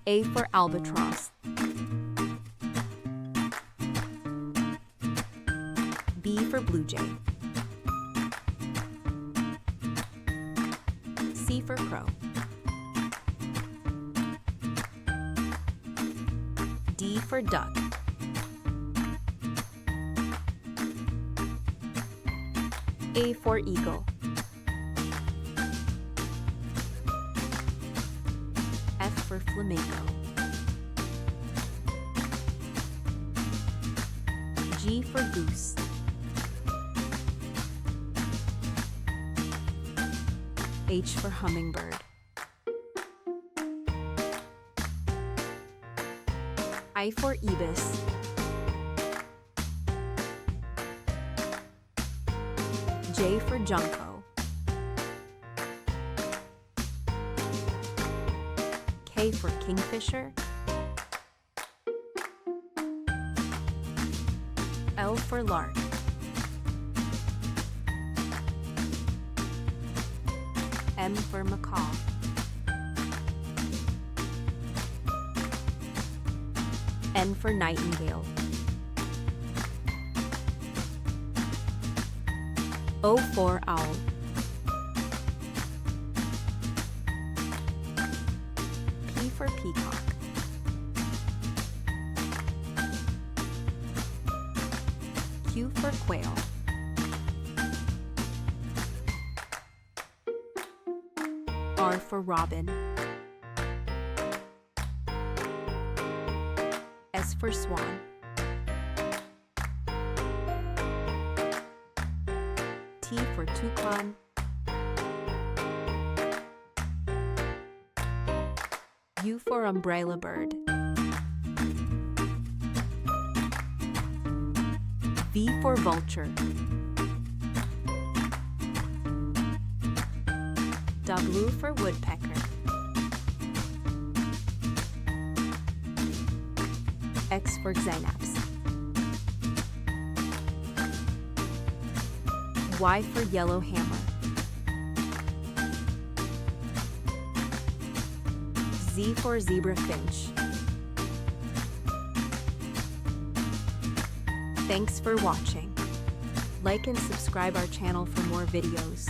A for albatross. B for blue jay. C for crow. D for duck. A for eagle. F for flamingo. G for goose. H for hummingbird. I for ibis. J for junco. K for kingfisher. L for lark. M for macaw. N for nightingale. O for owl. P for peacock. Q for quail. R for robin. S for swan. T for toucan. U for umbrella bird. V for vulture. W for woodpecker. X for xanaps. Y for yellow hammer. Z for zebra finch. Thanks for watching. Like and subscribe our channel for more videos.